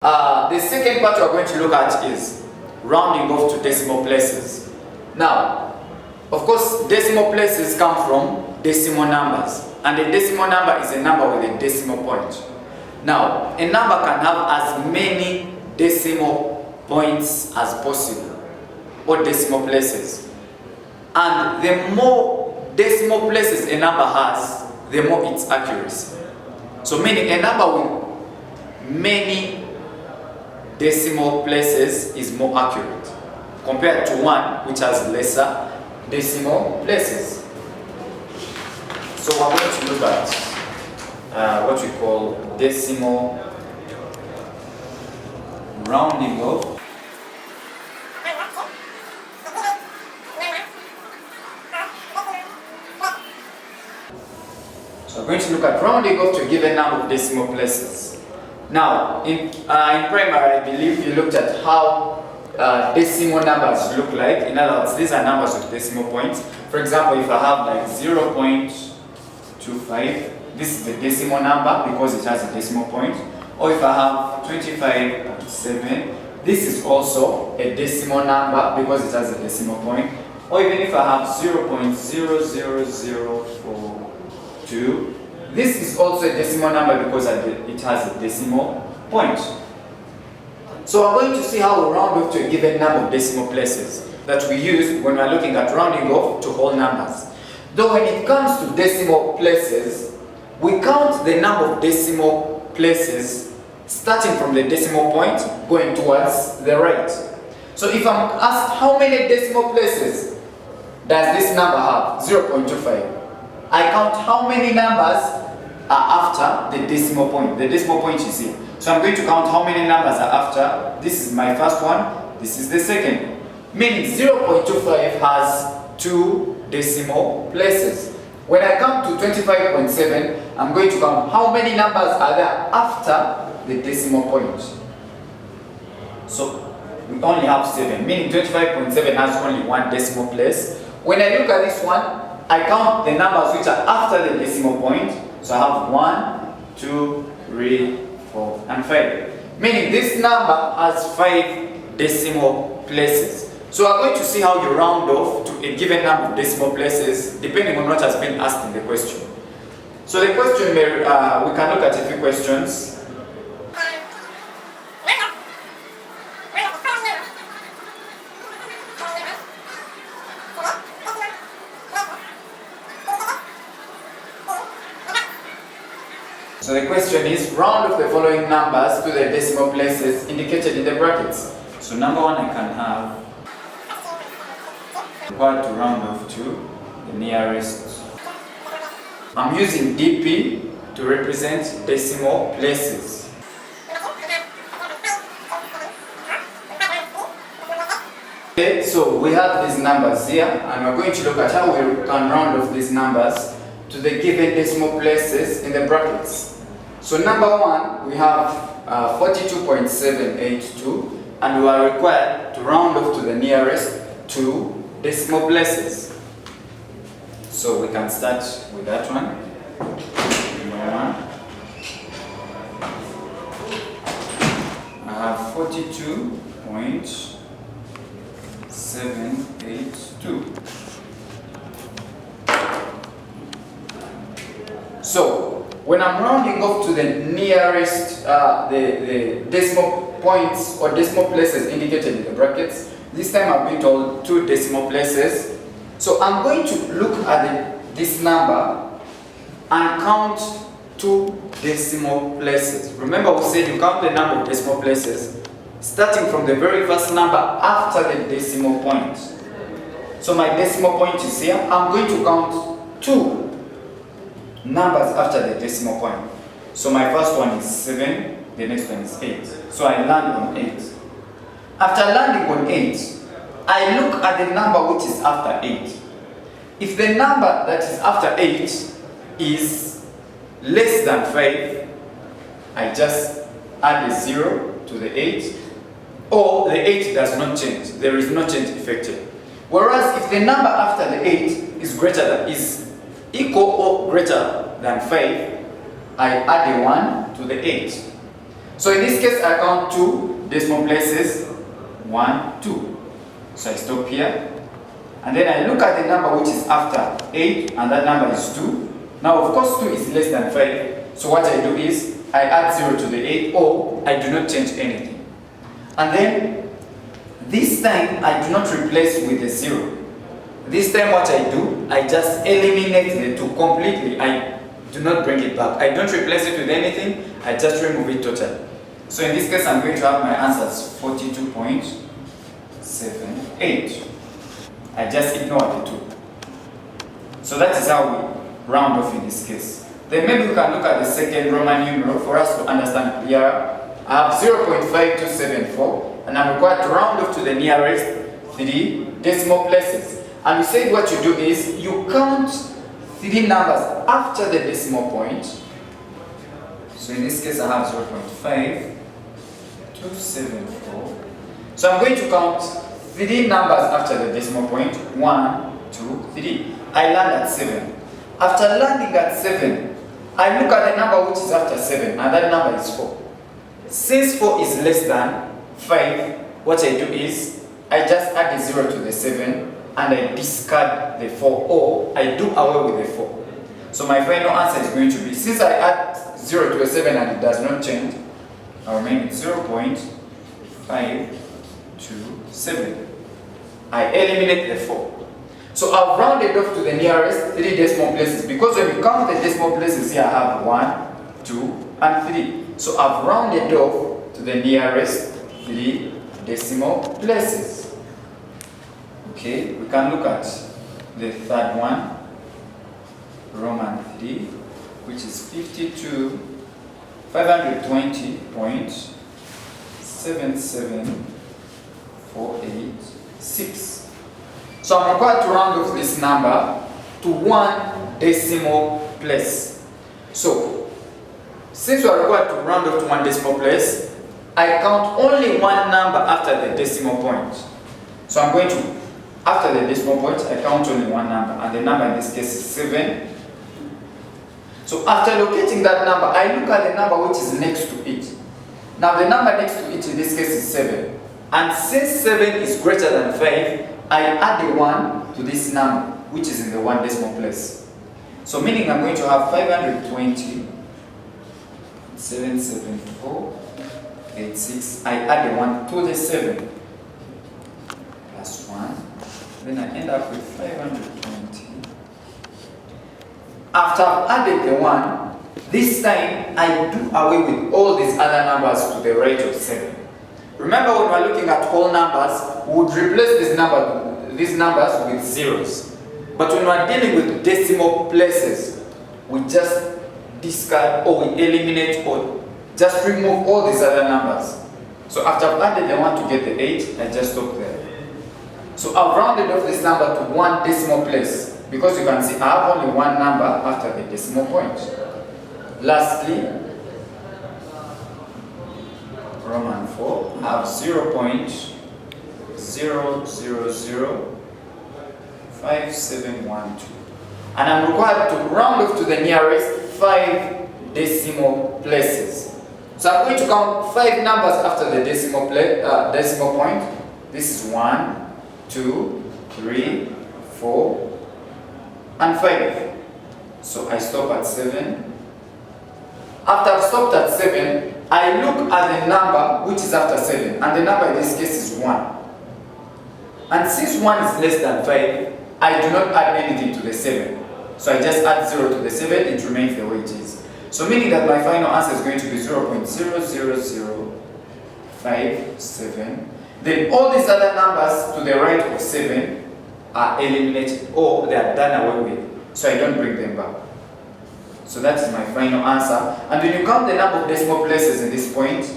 The second part we are going to look at is rounding off to decimal places. Now, of course, decimal places come from decimal numbers, and a decimal number is a number with a decimal point. Now, a number can have as many decimal points as possible, or decimal places. And the more decimal places a number has, the more its accuracy. So meaning a number with many decimal places is more accurate compared to one which has lesser decimal places. So we're going to look at what we call decimal rounding off. So we're going to look at rounding off to a given number of decimal places. Now, in primary, I believe you looked at how decimal numbers look like. In other words, these are numbers with decimal points. For example, if I have like 0.25, this is the decimal number because it has a decimal point. Or if I have 25.7, this is also a decimal number because it has a decimal point. Or even if I have 0.00042, this is also a decimal number because it has a decimal point. So I'm going to see how we round off to a given number of decimal places that we use when we're looking at rounding off to whole numbers. Though when it comes to decimal places, we count the number of decimal places starting from the decimal point going towards the right. So if I'm asked how many decimal places does this number have, 0.25, I count how many numbers are after the decimal point. The decimal point is here. So I'm going to count how many numbers are after. This is my first one, this is the second. Meaning 0.25 has 2 decimal places. When I come to 25.7, I'm going to count how many numbers are there after the decimal point. So we only have 7, meaning 25.7 has only 1 decimal place. When I look at this one, I count the numbers which are after the decimal point. So I have 1, 2, 3, 4, and 5. Meaning this number has 5 decimal places. So we're going to see how you round off to a given number of decimal places depending on what has been asked in the question. So the question, we can look at a few questions. So the question is, round off the following numbers to the decimal places indicated in the brackets. So number 1 I can have required to round off to the nearest. I'm using DP to represent decimal places. Okay, so we have these numbers here and we're going to look at how we can round off these numbers to the given decimal places in the brackets. So number 1, we have 42.782 and we are required to round off to the nearest 2 decimal places. So we can start with that one. Number 1. I have 42.782. So when I'm rounding off to the nearest, the decimal points or decimal places indicated in the brackets, this time I've been told 2 decimal places. So I'm going to look at this number and count 2 decimal places. Remember we said you count the number of decimal places starting from the very first number after the decimal point. So my decimal point is here. I'm going to count 2 numbers after the decimal point. So my first one is 7, the next one is 8. So I land on 8. After landing on 8, I look at the number which is after 8. If the number that is after 8 is less than 5, I just add a 0 to the 8, or the 8 does not change. There is no change effected. Whereas if the number after the 8 is equal or greater than 5, I add a 1 to the 8. So in this case, I count 2 decimal places, 1, 2. So I stop here, and then I look at the number which is after 8, and that number is 2. Now of course 2 is less than 5, so what I do is, I add 0 to the 8, or I do not change anything. And then, this time I do not replace with a 0. This time what I do, I just eliminate the 2 completely. I do not bring it back. I don't replace it with anything, I just remove it totally. So in this case, I'm going to have my answers 42.78. I just ignore the 2. So that is how we round off in this case. Then maybe we can look at the second Roman numeral for us to understand clearer. I have 0.5274, and I'm required to round off to the nearest 3 decimal places. And we said what you do is, you count 3 numbers after the decimal point. So in this case, I have 0.5274. So I'm going to count 3 numbers after the decimal point. 1, 2, 3. I land at 7. After landing at 7, I look at the number which is after 7, and that number is 4. Since 4 is less than 5, what I do is, I just add a 0 to the 7, and I discard the 4, or I do away with the 4. So my final answer is going to be, since I add 0 to a 7 and it does not change, I remain with 0.527. I eliminate the 4. So I've rounded off to the nearest 3 decimal places, because when you count the decimal places here, I have 1, 2, and 3. So I've rounded off to the nearest 3 decimal places. Okay, we can look at the third one, Roman 3, which is 520.77486. So I'm required to round off this number to 1 decimal place. So, since we are required to round off to 1 decimal place, I count only 1 number after the decimal point. So I'm going to, after the decimal point, I count only 1 number, and the number in this case is 7. So after locating that number, I look at the number which is next to it. Now the number next to it in this case is 7. And since 7 is greater than 5, I add a 1 to this number, which is in the 1 decimal place. So meaning I'm going to have 520.77486. I add a 1 to the 7 plus 1. Then I end up with 520. After I've added the 1, this time I do away with all these other numbers to the right of 7. Remember, when we're looking at whole numbers, we would replace these numbers with zeros. But when we're dealing with decimal places, we just discard, or we eliminate, or just remove all these other numbers. So after I've added the 1 to get the 8, I just stop there. So I've rounded off this number to 1 decimal place, because you can see I have only 1 number after the decimal point. Lastly, Roman 4, I have 0.0005712. And I'm required to round off to the nearest 5 decimal places. So I'm going to count 5 numbers after the decimal point. This is 1, 2, 3, 4, and 5. So I stop at 7. After I've stopped at 7, I look at the number which is after 7, and the number in this case is 1. And since 1 is less than 5, I do not add anything to the 7. So I just add 0 to the 7, it remains the way it is. So meaning that my final answer is going to be 0.00057. Then all these other numbers to the right of 7 are eliminated, or they are done away with. So I don't bring them back. So that is my final answer. And when you count the number of decimal places in this point,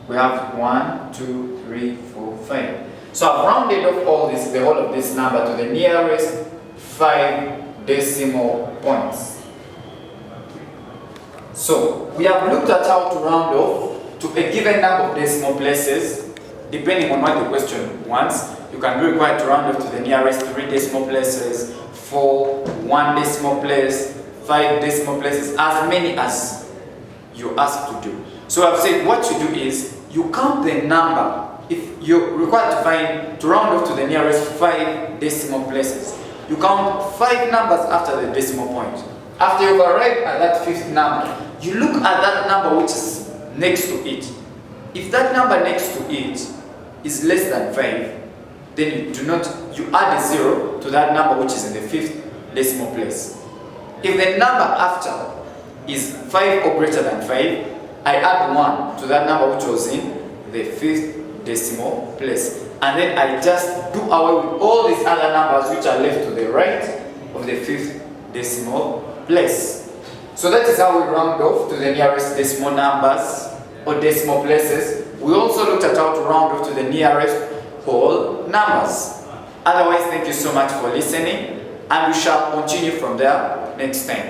we have 1, 2, 3, 4, 5. So I've rounded off all this, the whole of this number to the nearest 5 decimal points. So we have looked at how to round off to a given number of decimal places, depending on what the question wants. You can be required to round off to the nearest 3 decimal places, 4, 1 decimal place, 5 decimal places, as many as you ask to do. So I've said what you do is you count the number. If you're required to round off to the nearest 5 decimal places, you count 5 numbers after the decimal point. After you've arrived at that 5th number, you look at that number which is next to it. If that number next to it is less than 5, then you add a 0 to that number which is in the 5th decimal place. If the number after is 5 or greater than 5, I add 1 to that number which was in the 5th decimal place. And then I just do away with all these other numbers which are left to the right of the 5th decimal place. So that is how we round off to the nearest decimal numbers or decimal places. We also looked at how to round off to the nearest whole numbers. Otherwise, thank you so much for listening, and we shall continue from there next time.